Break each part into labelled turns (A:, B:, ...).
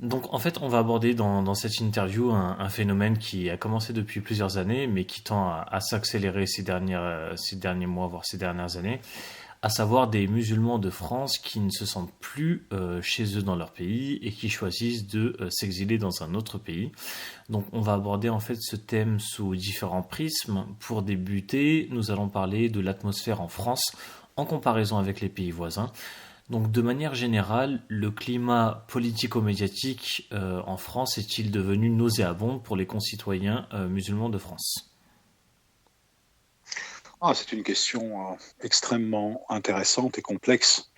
A: Donc en fait, on va aborder dans cette interview un phénomène qui a commencé depuis plusieurs années, mais qui tend à s'accélérer ces derniers mois, voire ces dernières années, à savoir des musulmans de France qui ne se sentent plus chez eux dans leur pays et qui choisissent de s'exiler dans un autre pays. Donc on va aborder en fait ce thème sous différents prismes. Pour débuter, nous allons parler de l'atmosphère en France en comparaison avec les pays voisins. Donc de manière générale, le climat politico-médiatique en France est-il devenu nauséabond pour les concitoyens musulmans de France?
B: C'est une question extrêmement intéressante et complexe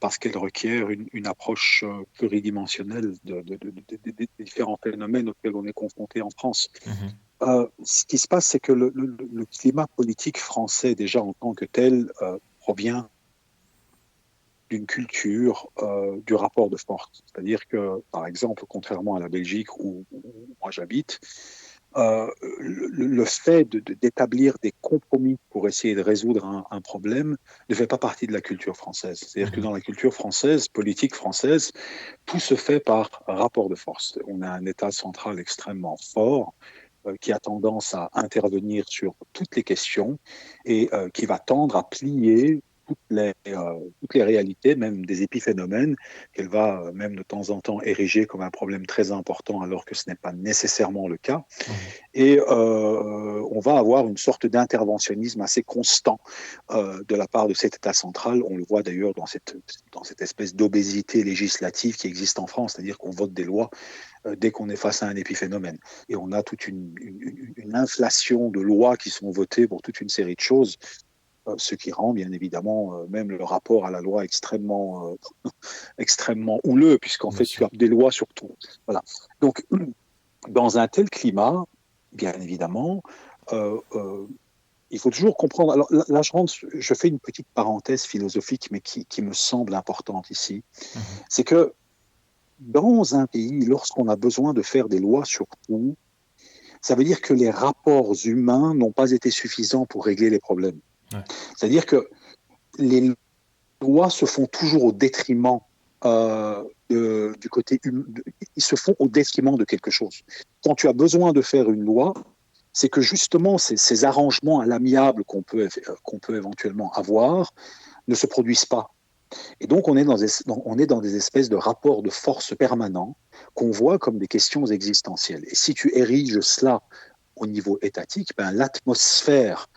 B: parce qu'elle requiert une approche pluridimensionnelle des différents phénomènes auxquels on est confronté en France.
A: Mhm,
B: Ce qui se passe, c'est que le climat politique français, déjà en tant que tel, provient d'une culture du rapport de force. C'est-à-dire que, par exemple, contrairement à la Belgique où moi j'habite, le fait d'établir des compromis pour essayer de résoudre un problème ne fait pas partie de la culture française. C'est-à-dire que
A: mhm,
B: dans la culture française, politique française, tout se fait par rapport de force. On a un État central extrêmement fort qui a tendance à intervenir sur toutes les questions et qui va tendre à plier toutes les réalités, même des épiphénomènes, qu'elle va même de temps en temps ériger comme un problème très important alors que ce n'est pas nécessairement le cas.
A: mhm.
B: Et on va avoir une sorte d'interventionnisme assez constant de la part de cet État central. On le voit d'ailleurs dans cette espèce d'obésité législative qui existe en France, c'est-à-dire qu'on vote des lois dès qu'on est face à un épiphénomène. Et on a toute une inflation de lois qui sont votées pour toute une série de choses, ce qui rend bien évidemment même le rapport à la loi extrêmement houleux, puisqu'en
A: Bien
B: fait tu
A: sûr.
B: as des lois sur tout. Voilà. Donc dans un tel climat, bien évidemment, euh, euh, il faut toujours comprendre. Alors là, je fais une petite parenthèse philosophique, mais qui me semble importante ici.
A: Mhm,
B: C'est que dans un pays, lorsqu'on a besoin de faire des lois sur tout, ça veut dire que les rapports humains n'ont pas été suffisants pour régler les problèmes.
A: ouais.
B: C'est-à-dire que les lois se font toujours au détriment du côté humain. Ils se font au détriment de quelque chose. Quand tu as besoin de faire une loi, c'est que justement ces arrangements à l'amiable qu'on peut éventuellement avoir ne se produisent pas. Et donc on est dans des espèces de rapports de force permanents qu'on voit comme des questions existentielles. Et si tu ériges cela au niveau étatique, ben, l'atmosphère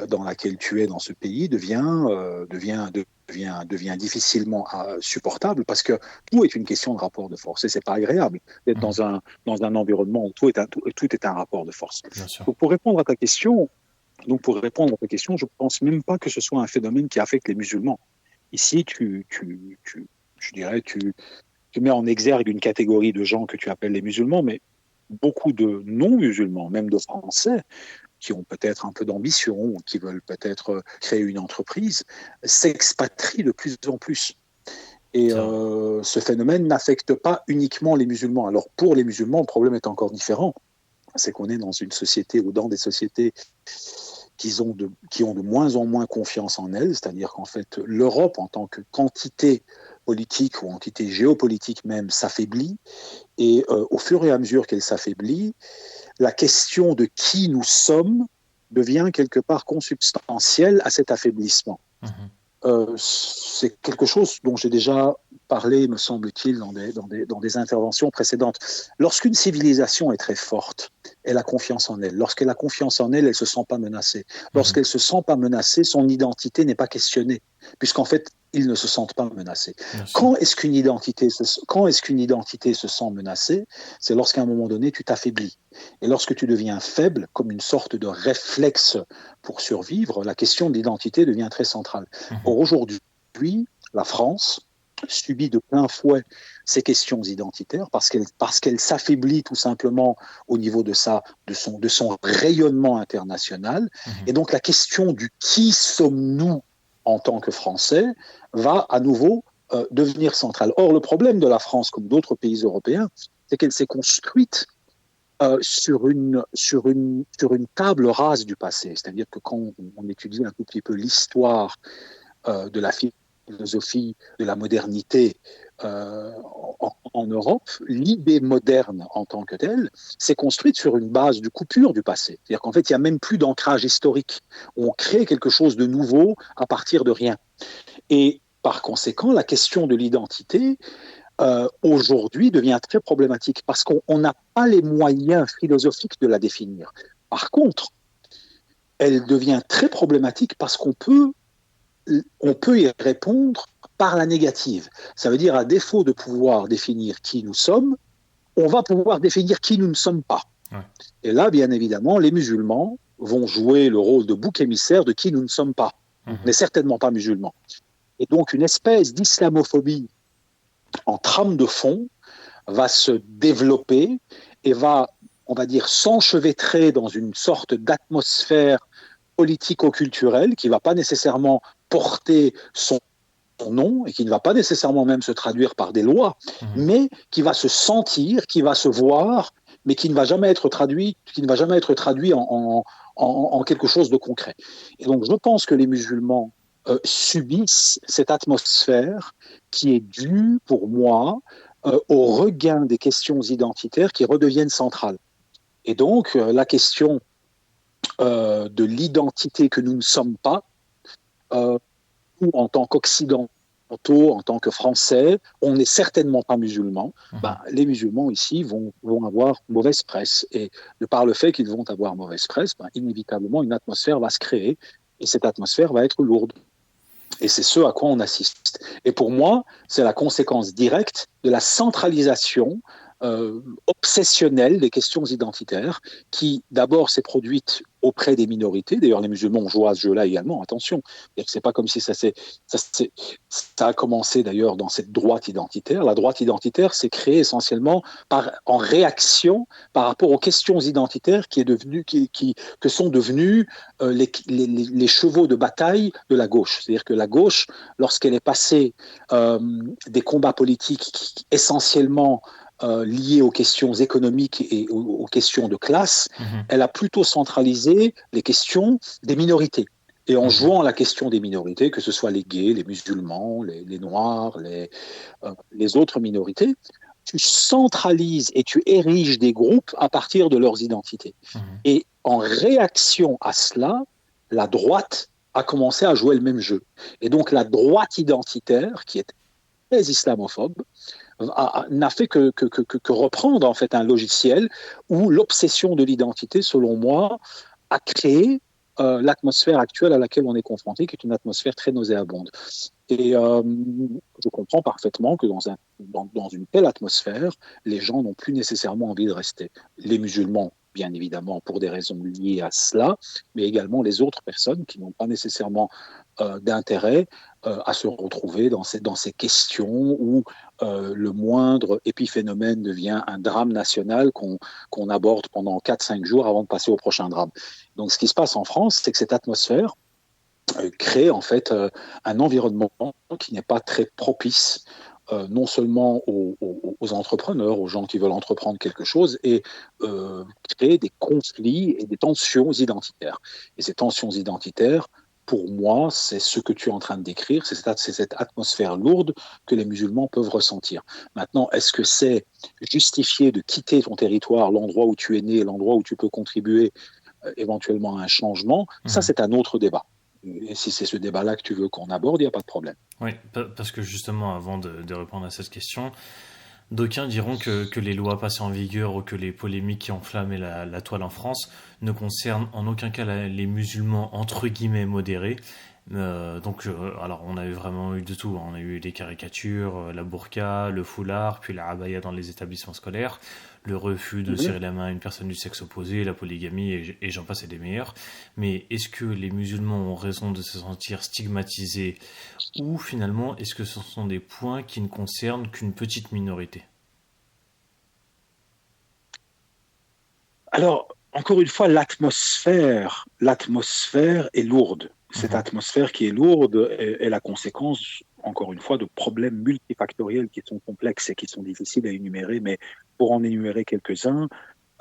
B: dans laquelle tu es dans ce pays devient difficilement supportable parce que tout est une question de rapport de force et c'est pas agréable d'être
A: Mhm,
B: dans un environnement où tout est un rapport de force.
A: bien sûr.
B: Donc pour répondre à ta question, je pense même pas que ce soit un phénomène qui affecte les musulmans. Ici, je dirais, tu mets en exergue une catégorie de gens que tu appelles les musulmans, mais beaucoup de non-musulmans, même de Français, qui ont peut-être un peu d'ambition, qui veulent peut-être créer une entreprise, s'expatrient de plus en plus. Et
A: C'est vrai.
B: ce phénomène n'affecte pas uniquement les musulmans. Alors pour les musulmans, le problème est encore différent. C'est qu'on est dans une société ou dans des sociétés qui ont de moins en moins confiance en elles, c'est-à-dire qu'en fait, l'Europe en tant que quantité politique ou entité géopolitique même s'affaiblit, et au fur et à mesure qu'elle s'affaiblit, la question de qui nous sommes devient quelque part consubstantielle à cet affaiblissement.
A: Mhm,
B: C'est quelque chose dont j'ai déjà parlé, me semble-t-il, dans des interventions précédentes. Lorsqu'une civilisation est très forte, elle a confiance en elle. Lorsqu'elle a confiance en elle, elle ne se sent pas menacée.
A: mhm,
B: Lorsqu'elle ne se sent pas menacée, son identité n'est pas questionnée, puisqu'en fait, ils ne se sentent pas menacés.
A: bien sûr.
B: Quand est-ce qu'une identité se sent menacée? C'est lorsqu'à un moment donné, tu t'affaiblis. Et lorsque tu deviens faible, comme une sorte de réflexe pour survivre, la question de l'identité devient très centrale.
A: Mhm,
B: Or, aujourd'hui, la France subit de plein fouet ces questions identitaires parce qu'elle s'affaiblit tout simplement au niveau de son rayonnement international.
A: mhm.
B: Et donc la question du qui sommes-nous en tant que Français va à nouveau devenir centrale. Or, le problème de la France, comme d'autres pays européens, c'est qu'elle s'est construite sur une table rase du passé. C'est-à-dire que quand on étudie un tout petit peu l'histoire de la philosophie de la modernité en Europe, l'idée moderne en tant que telle s'est construite sur une base de coupure du passé. C'est-à-dire qu'en fait, il n'y a même plus d'ancrage historique. On crée quelque chose de nouveau à partir de rien. Et par conséquent, la question de l'identité, aujourd'hui, devient très problématique parce qu'on n'a pas les moyens philosophiques de la définir. Par contre, elle devient très problématique parce on peut y répondre par la négative. Ça veut dire, à défaut de pouvoir définir qui nous sommes, on va pouvoir définir qui nous ne sommes pas.
A: Ouais.
B: Et là, bien évidemment, les musulmans vont jouer le rôle de bouc émissaire de qui nous ne sommes pas. On n'est certainement pas musulmans. Et donc, une espèce d'islamophobie en trame de fond va se développer et va, on va dire, s'enchevêtrer dans une sorte d'atmosphère politico-culturelle qui ne va pas nécessairement porter son nom et qui ne va pas nécessairement même se traduire par des lois, mais qui va se sentir, qui va se voir, mais qui ne va jamais être traduit, en quelque chose de concret. Et donc, je pense que les musulmans subissent cette atmosphère qui est due, pour moi, au regain des questions identitaires qui redeviennent centrales. Et donc, la question de l'identité que nous ne sommes pas, nous, en tant qu'Occidentaux, en tant que Français, on n'est certainement pas musulmans. Les musulmans ici vont avoir mauvaise presse. Et de par le fait qu'ils vont avoir mauvaise presse, inévitablement, une atmosphère va se créer. Et cette atmosphère va être lourde. Et c'est ce à quoi on assiste. Et pour moi, c'est la conséquence directe de la centralisation obsessionnelle des questions identitaires qui, d'abord, s'est produite auprès des minorités. D'ailleurs, les musulmans ont joué à ce jeu-là également, attention. C'est pas comme si ça a commencé d'ailleurs dans cette droite identitaire. La droite identitaire s'est créée essentiellement en réaction par rapport aux questions identitaires que sont devenus les chevaux de bataille de la gauche. C'est-à-dire que la gauche, lorsqu'elle est passée des combats politiques essentiellement liées aux questions économiques et aux questions de classe, elle a plutôt centralisé les questions des minorités. Et en jouant la question des minorités, que ce soit les gays, les musulmans, les noirs, les autres minorités, tu centralises et tu ériges des groupes à partir de leurs identités. Et en réaction à cela, la droite a commencé à jouer le même jeu. Et donc la droite identitaire, qui est très islamophobe, n'a fait que reprendre en fait un logiciel où l'obsession de l'identité, selon moi, a créé l'atmosphère actuelle à laquelle on est confronté, qui est une atmosphère très nauséabonde. Et je comprends parfaitement que dans une telle atmosphère, les gens n'ont plus nécessairement envie de rester. Les musulmans, bien évidemment, pour des raisons liées à cela, mais également les autres personnes qui n'ont pas nécessairement d'intérêt à se retrouver dans ces questions où le moindre épiphénomène devient un drame national qu'on aborde pendant 4-5 jours avant de passer au prochain drame. Donc ce qui se passe en France, c'est que cette atmosphère crée en fait un environnement qui n'est pas très propice non seulement aux entrepreneurs, aux gens qui veulent entreprendre quelque chose, et créer des conflits et des tensions identitaires. Et ces tensions identitaires, pour moi, c'est ce que tu es en train de décrire, c'est cette atmosphère lourde que les musulmans peuvent ressentir. Maintenant, est-ce que c'est justifié de quitter ton territoire, l'endroit où tu es né, l'endroit où tu peux contribuer éventuellement à un changement? Ça, c'est un autre débat. Et si c'est ce débat-là que tu veux qu'on aborde, il n'y a pas de problème.
A: Oui, parce que justement, avant de répondre à cette question, d'aucuns diront que les lois passées en vigueur ou que les polémiques qui enflammaient la toile en France ne concernent en aucun cas les musulmans entre guillemets modérés. Alors on a vraiment eu de tout. On a eu les caricatures, la burqa, le foulard, puis la abaya dans les établissements scolaires, le refus de serrer la main à une personne du sexe opposé, la polygamie et j'en passe et des meilleurs. Mais est-ce que les musulmans ont raison de se sentir stigmatisés ou finalement est-ce que ce sont des points qui ne concernent qu'une petite minorité?
B: Alors, encore une fois, l'atmosphère est lourde. Cette atmosphère qui est lourde est la conséquence, encore une fois, de problèmes multifactoriels qui sont complexes et qui sont difficiles à énumérer, mais pour en énumérer quelques-uns,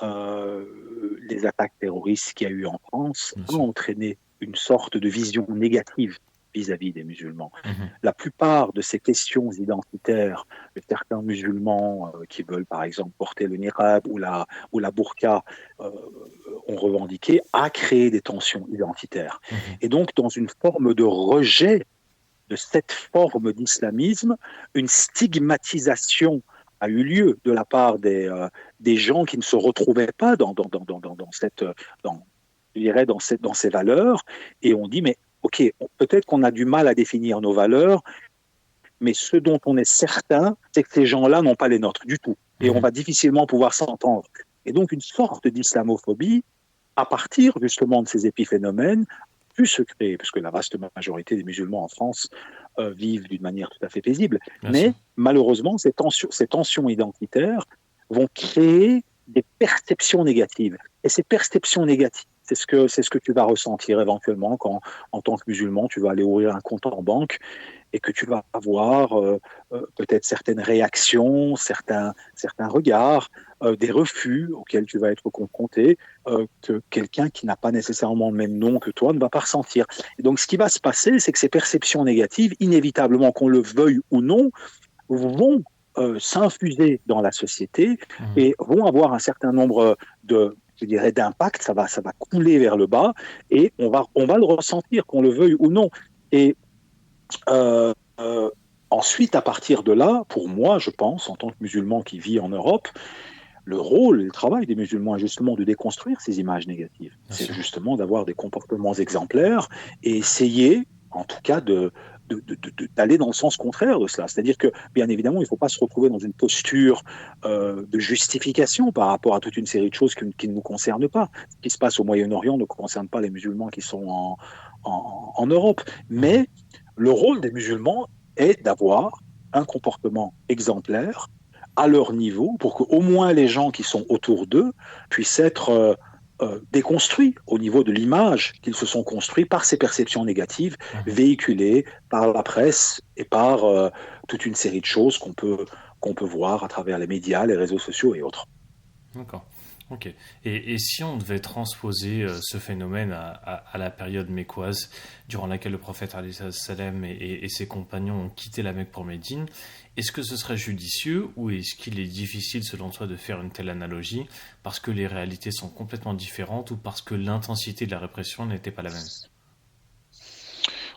B: les attaques terroristes qu'il y a eu en France ont entraîné une sorte de vision négative vis-à-vis des musulmans.
A: Mhm.
B: La plupart de ces questions identitaires de certains musulmans qui veulent par exemple porter le niqab ou la burqa ont revendiqué a créé des tensions identitaires.
A: Mhm.
B: Et donc dans une forme de rejet de cette forme d'islamisme, une stigmatisation a eu lieu de la part des gens qui ne se retrouvaient pas dans, je dirais, dans ces valeurs. Et on dit, mais OK, peut-être qu'on a du mal à définir nos valeurs, mais ce dont on est certain, c'est que ces gens-là n'ont pas les nôtres du tout. Et on
A: Mhm.
B: va difficilement pouvoir s'entendre. Et donc, une sorte d'islamophobie, à partir justement de ces épiphénomènes, pu se créer, puisque la vaste majorité des musulmans en France vivent d'une manière tout à fait paisible.
A: Bien sûr.
B: Mais malheureusement, ces tensions identitaires vont créer des perceptions négatives. Et ces perceptions négatives, c'est ce que tu vas ressentir éventuellement quand, en tant que musulman, tu vas aller ouvrir un compte en banque et que tu vas avoir peut-être certaines réactions, certains regards, des refus auxquels tu vas être confronté, que quelqu'un qui n'a pas nécessairement le même nom que toi ne va pas ressentir. Et donc, ce qui va se passer, c'est que ces perceptions négatives, inévitablement, qu'on le veuille ou non, vont s'infuser dans la société
A: Mhm.
B: et vont avoir un certain nombre je dirais, d'impacts. Ça va couler vers le bas et on va le ressentir, qu'on le veuille ou non. Et euh, euh, ensuite, à partir de là, pour moi, je pense, en tant que musulman qui vit en Europe, le rôle et le travail des musulmans est justement de déconstruire ces images négatives.
A: Bien
B: C'est
A: sûr.
B: justement d'avoir des comportements exemplaires et essayer, en tout cas, d'aller dans le sens contraire de cela. C'est-à-dire que, bien évidemment, il ne faut pas se retrouver dans une posture de justification par rapport à toute une série de choses qui ne nous concernent pas. Ce qui se passe au Moyen-Orient ne concerne pas les musulmans qui sont en Europe.
A: Mhm.
B: Mais le rôle des musulmans est d'avoir un comportement exemplaire à leur niveau pour qu'au moins les gens qui sont autour d'eux puissent être déconstruits au niveau de l'image qu'ils se sont construits par ces perceptions négatives
A: Mhm.
B: véhiculées par la presse et par toute une série de choses qu'on peut voir à travers les médias, les réseaux sociaux et autres.
A: D'accord. Ok. Et si on devait transposer ce phénomène à la période mécoise, durant laquelle le prophète alayhi salam et ses compagnons ont quitté la Mecque pour Médine, est-ce que ce serait judicieux ou est-ce qu'il est difficile selon toi de faire une telle analogie parce que les réalités sont complètement différentes ou parce que l'intensité de la répression n'était pas la même?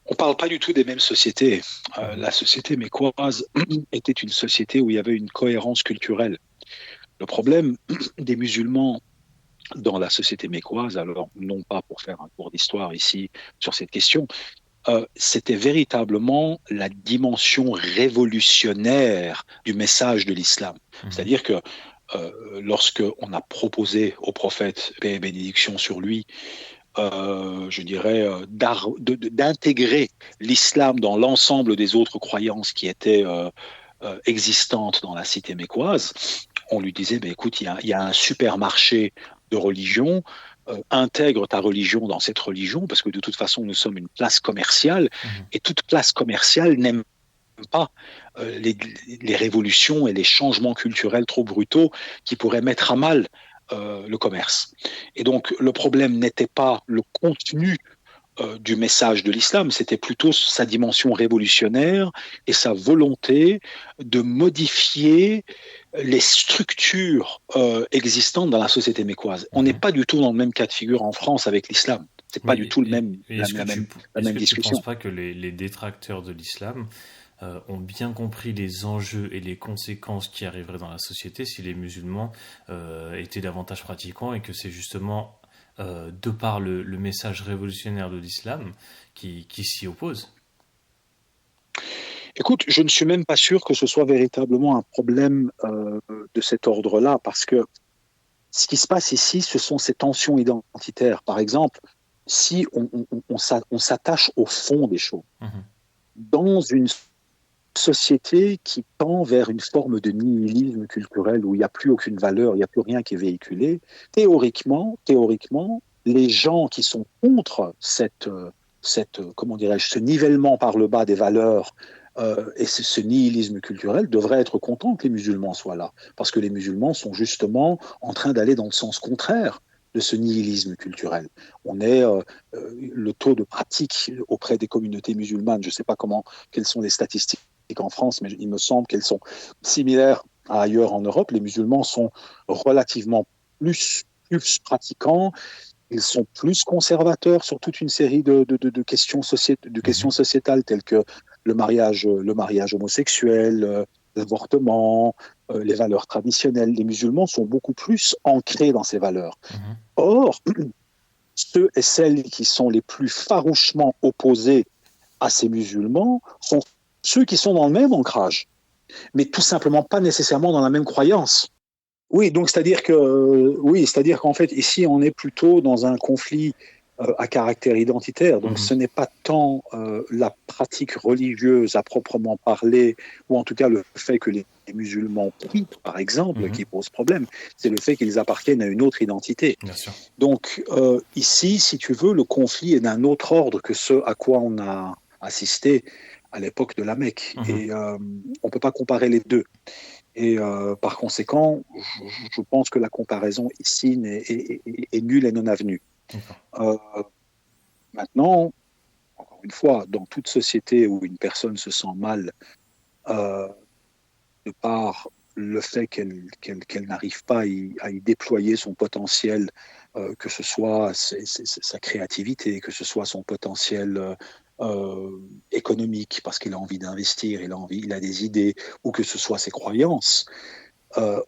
B: On ne parle pas du tout des mêmes sociétés.
A: Mhm.
B: La société mécoise était une société où il y avait une cohérence culturelle. Le problème des musulmans dans la société mécoise, alors non pas pour faire un cours d'histoire ici sur cette question, c'était véritablement la dimension révolutionnaire du message de l'islam.
A: Mhm.
B: C'est-à-dire que lorsque on a proposé au prophète, paix et bénédiction sur lui, je dirais, d'intégrer l'islam dans l'ensemble des autres croyances qui étaient existantes dans la cité mécoise, on lui disait, ben, écoute, il y a un supermarché de religion, intègre ta religion dans cette religion, parce que de toute façon, nous sommes une place commerciale,
A: Mhm.
B: et toute place commerciale n'aime pas les révolutions et les changements culturels trop brutaux qui pourraient mettre à mal le commerce. Et donc, le problème n'était pas le contenu du message de l'islam, c'était plutôt sa dimension révolutionnaire et sa volonté de modifier les structures existantes dans la société mécoise. On n'est
A: Mhm.
B: pas du tout dans le même cas de figure en France avec l'islam. C'est pas
A: Mais
B: du tout la
A: est-ce
B: même
A: que tu
B: discussion.
A: penses pas que les détracteurs de l'islam ont bien compris les enjeux et les conséquences qui arriveraient dans la société si les musulmans étaient davantage pratiquants et que c'est justement de par le message révolutionnaire de l'islam qui s'y oppose.
B: Écoute, je ne suis même pas sûr que ce soit véritablement un problème de cet ordre-là, parce que ce qui se passe ici, ce sont ces tensions identitaires. Par exemple, si on s'attache au fond des choses,
A: Mhm.
B: dans une société qui tend vers une forme de nihilisme culturel où il n'y a plus aucune valeur, il n'y a plus rien qui est véhiculé, théoriquement, les gens qui sont contre comment dirais-je, ce nivellement par le bas des valeurs et ce nihilisme culturel devraient être contents que les musulmans soient là, parce que les musulmans sont justement en train d'aller dans le sens contraire de ce nihilisme culturel. Le taux de pratique auprès des communautés musulmanes, je ne sais pas quelles sont les statistiques en France, mais il me semble qu'elles sont similaires à ailleurs en Europe. Les musulmans sont relativement plus pratiquants, ils sont plus conservateurs sur toute une série de questions, questions sociétales telles que le mariage homosexuel, l'avortement, les valeurs traditionnelles. Les musulmans sont beaucoup plus ancrés dans ces valeurs. Or, ceux et celles qui sont les plus farouchement opposés à ces musulmans sont ceux qui sont dans le même ancrage, mais tout simplement pas nécessairement dans la même croyance. Oui, donc c'est-à-dire qu'en fait, ici, on est plutôt dans un conflit à caractère identitaire. Donc, ce n'est pas tant la pratique religieuse à proprement parler, ou en tout cas le fait que les musulmans prient, par exemple, qui pose problème. C'est le fait qu'ils appartiennent à une autre identité.
A: Bien sûr.
B: Donc, ici, si tu veux, le conflit est d'un autre ordre que ce à quoi on a assisté à l'époque de la Mecque. Et on ne peut pas comparer les deux. Et par conséquent, je pense que la comparaison ici est nulle et non avenue. Maintenant, encore une fois, dans toute société où une personne se sent mal, de par le fait qu'elle n'arrive pas à y déployer son potentiel, que ce soit sa créativité, que ce soit son potentiel économique, parce qu'il a envie d'investir, il a des idées, ou que ce soit ses croyances.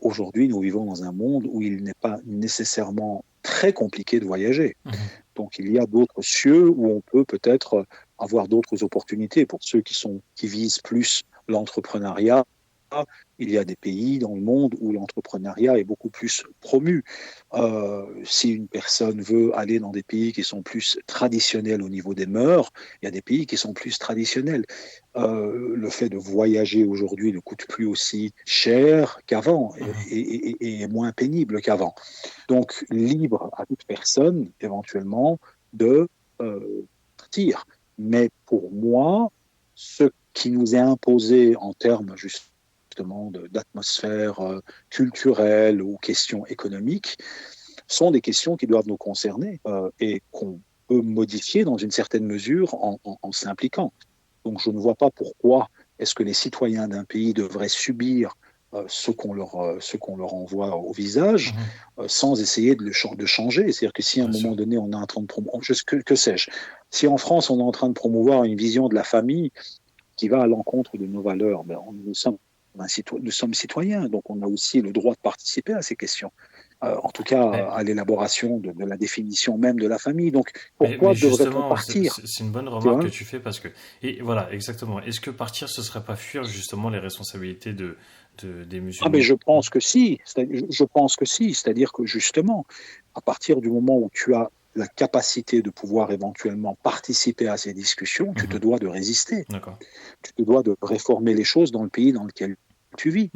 B: Aujourd'hui, nous vivons dans un monde où il n'est pas nécessairement très compliqué de voyager. Donc, il y a d'autres cieux où on peut peut-être avoir d'autres opportunités. Pour ceux qui visent plus l'entrepreneuriat, il y a des pays dans le monde où l'entrepreneuriat est beaucoup plus promu. Si une personne veut aller dans des pays qui sont plus traditionnels au niveau des mœurs, il y a des pays qui sont plus traditionnels. Le fait de voyager aujourd'hui ne coûte plus aussi cher qu'avant et est moins pénible qu'avant. Donc, libre à toute personne, éventuellement, de partir. Mais pour moi, ce qui nous est imposé en termes justement d'atmosphère culturelle ou questions économiques sont des questions qui doivent nous concerner et qu'on peut modifier dans une certaine mesure en s'impliquant. Donc, je ne vois pas pourquoi est-ce que les citoyens d'un pays devraient subir ce qu'on leur envoie au visage sans essayer de changer. C'est-à-dire que si à un moment donné, on est en train de promouvoir, que sais-je, si en France, on est en train de promouvoir une vision de la famille qui va à l'encontre de nos valeurs, nous sommes citoyens, donc on a aussi le droit de participer à ces questions. En tout cas, à l'élaboration de la définition même de la famille. Donc, pourquoi devrait-on partir ?
A: C'est une bonne remarque que tu fais parce que, et voilà, exactement. Est-ce que partir, ce serait pas fuir justement les responsabilités des musulmans ?
B: Mais je pense que si. Je pense que si. C'est-à-dire que justement, à partir du moment où tu as la capacité de pouvoir éventuellement participer à ces discussions, tu te dois de résister.
A: D'accord.
B: Tu te dois de réformer les choses dans le pays dans lequel tu vis.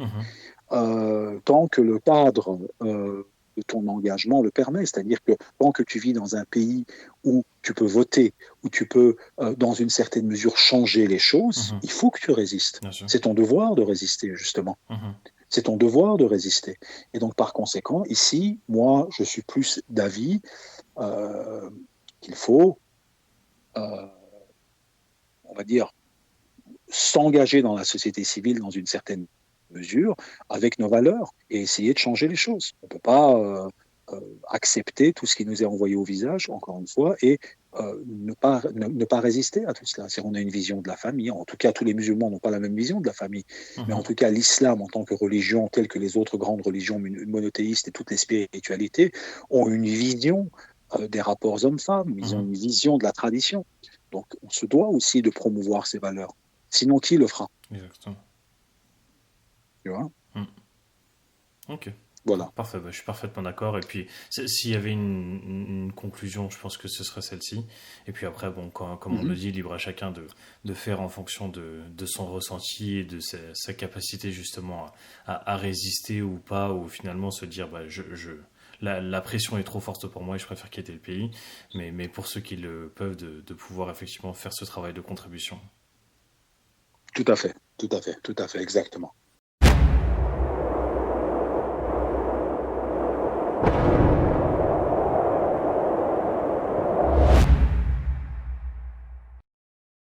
B: Tant que le cadre de ton engagement le permet, c'est-à-dire que tant que tu vis dans un pays où tu peux voter, où tu peux, dans une certaine mesure, changer les choses, il faut que tu résistes. C'est ton devoir de résister, justement. C'est ton devoir de résister. Et donc, par conséquent, ici, moi, je suis plus d'avis qu'il faut, on va dire, s'engager dans la société civile dans une certaine mesure avec nos valeurs et essayer de changer les choses. On ne peut pas accepter tout ce qui nous est envoyé au visage, encore une fois, et ne pas résister à tout cela. Si on a une vision de la famille, en tout cas, tous les musulmans n'ont pas la même vision de la famille, mais en tout cas, l'islam en tant que religion, telle que les autres grandes religions monothéistes et toutes les spiritualités, ont une vision des rapports hommes-femmes, ils ont une vision de la tradition. Donc, on se doit aussi de promouvoir ces valeurs. Sinon, qui le fera ?
A: Exactement.
B: Tu vois ?
A: Ok.
B: Voilà.
A: Parfait, je suis parfaitement d'accord. Et puis, s'il y avait une conclusion, je pense que ce serait celle-ci. Et puis après, bon, comme on le dit, libre à chacun de faire en fonction de son ressenti et de sa capacité justement à résister ou pas, ou finalement se dire, la pression est trop forte pour moi et je préfère quitter le pays. Mais pour ceux qui le peuvent, de pouvoir effectivement faire ce travail de contribution.
B: Tout à fait, exactement.